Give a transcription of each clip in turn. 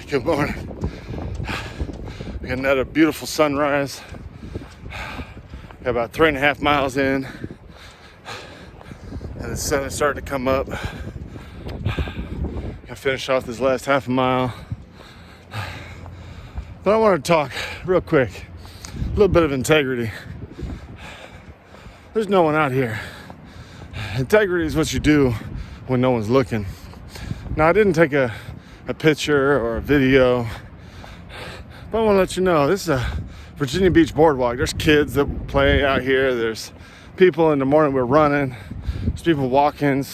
Good morning. We got another beautiful sunrise. Got about 3.5 miles in, and the sun is starting to come up. Got finished off this last half a mile. But I want to talk real quick, a little bit of integrity. There's no one out here. Integrity is what you do when no one's looking. Now, I didn't take a picture or a video, but I want to let you know this is a Virginia Beach boardwalk. There's kids that play out here. There's people in the morning we're running. There's people walking,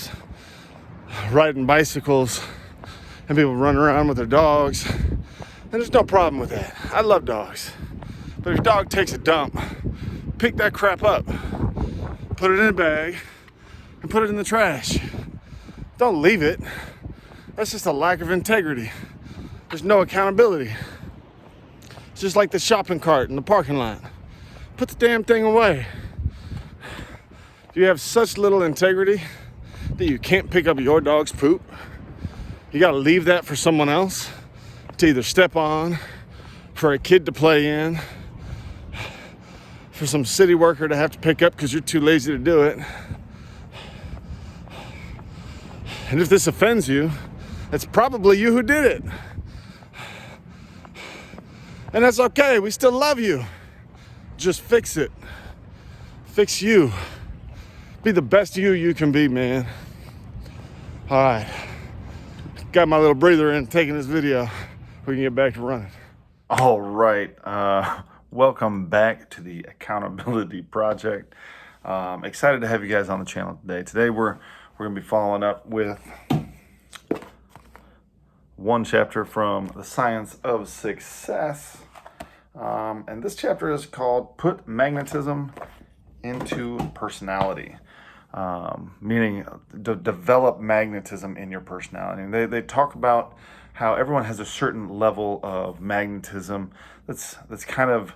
riding bicycles, and people running around with their dogs. And there's no problem with that. I love dogs. But if your dog takes a dump, pick that crap up, put it in a bag, and put it in the trash. Don't leave it. That's just a lack of integrity. There's no accountability. It's just like the shopping cart in the parking lot. Put the damn thing away. If you have such little integrity that you can't pick up your dog's poop, you gotta leave that for someone else to either step on, for a kid to play in, for some city worker to have to pick up because you're too lazy to do it. And if this offends you, it's probably you who did it. And that's okay, we still love you. Just fix it. Fix you. Be the best you can be, man. All right. Got my little breather in, taking this video. We can get back to running. All right. Welcome back to the Accountability Project. Excited to have you guys on the channel today. Today we're going to be following up with one chapter from The Science of Success. And this chapter is called Put Magnetism into Personality. Meaning develop magnetism in your personality. And they talk about how everyone has a certain level of magnetism that's kind of,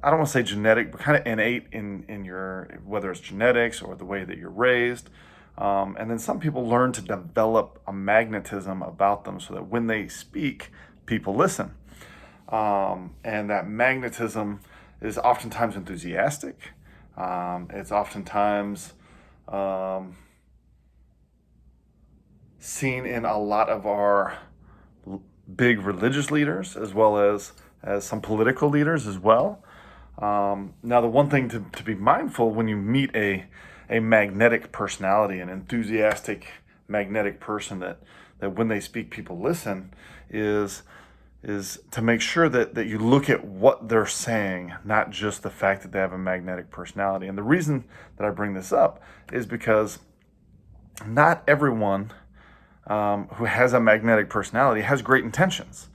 I don't want to say genetic, but kind of innate in your, whether it's genetics or the way that you're raised. And then some people learn to develop a magnetism about them so that when they speak, people listen. And that magnetism is oftentimes enthusiastic. It's oftentimes seen in a lot of our big religious leaders, as well as some political leaders as well. Now, the one thing to be mindful when you meet a magnetic personality, an enthusiastic magnetic person that when they speak, people listen, is to make sure that you look at what they're saying, not just the fact that they have a magnetic personality. And the reason that I bring this up is because not everyone who has a magnetic personality has great intentions.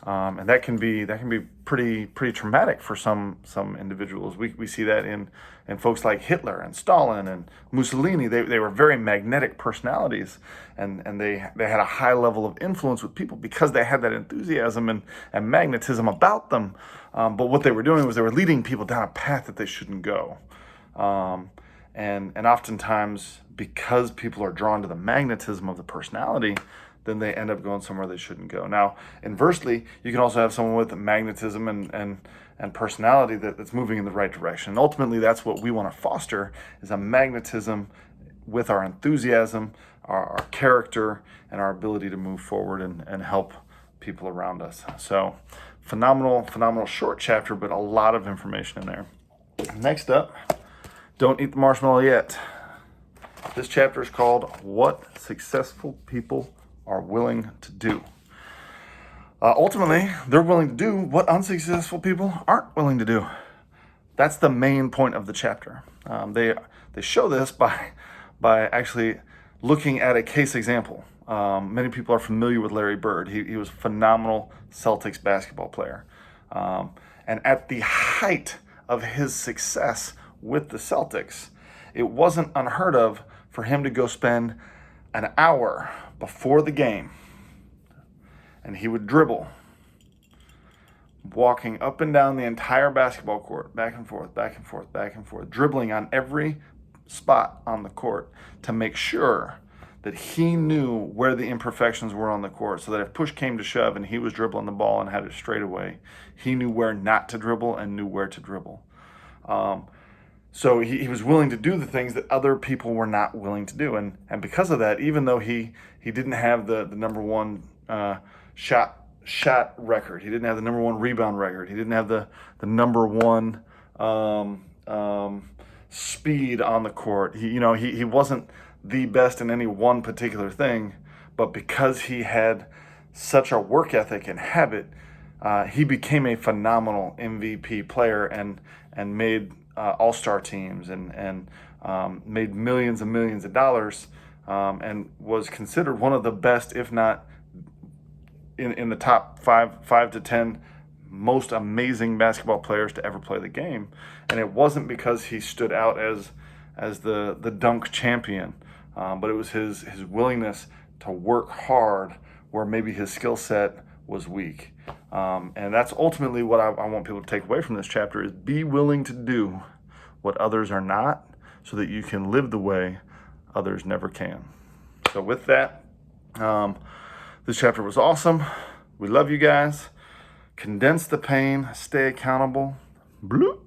And that can be pretty traumatic for some individuals. We see that in folks like Hitler and Stalin and Mussolini. They were very magnetic personalities, and they had a high level of influence with people because they had that enthusiasm and magnetism about them. But what they were doing was they were leading people down a path that they shouldn't go. And oftentimes, because people are drawn to the magnetism of the personality, then they end up going somewhere they shouldn't go. Now, inversely, you can also have someone with magnetism and personality that's moving in the right direction. And ultimately, that's what we want to foster, is a magnetism with our enthusiasm, our character, and our ability to move forward and help people around us. So, phenomenal short chapter, but a lot of information in there. Next up, don't eat the marshmallow yet. This chapter is called What Successful People Are Willing to Do. Ultimately, they're willing to do what unsuccessful people aren't willing to do. That's the main point of the chapter. They show this by actually looking at a case example. Many people are familiar with Larry Bird. He was a phenomenal Celtics basketball player. And at the height of his success with the Celtics, it wasn't unheard of for him to go spend an hour before the game, and he would dribble, walking up and down the entire basketball court, back and forth, back and forth, back and forth, dribbling on every spot on the court to make sure that he knew where the imperfections were on the court, so that if push came to shove and he was dribbling the ball and had it straight away, he knew where not to dribble and knew where to dribble. So he was willing to do the things that other people were not willing to do. And because of that, even though he didn't have the number one shot record, he didn't have the number one rebound record, he didn't have the number one speed on the court, he wasn't the best in any one particular thing, but because he had such a work ethic and habit, he became a phenomenal MVP player and made all-star teams and made millions and millions of dollars, and was considered one of the best, if not in the top five to 10 most amazing basketball players to ever play the game. And it wasn't because he stood out as the dunk champion, but it was his willingness to work hard where maybe his skill set was weak. And that's ultimately what I want people to take away from this chapter, is be willing to do what others are not, so that you can live the way others never can. So with that, this chapter was awesome. We love you guys. Condense the pain, stay accountable. Bloop.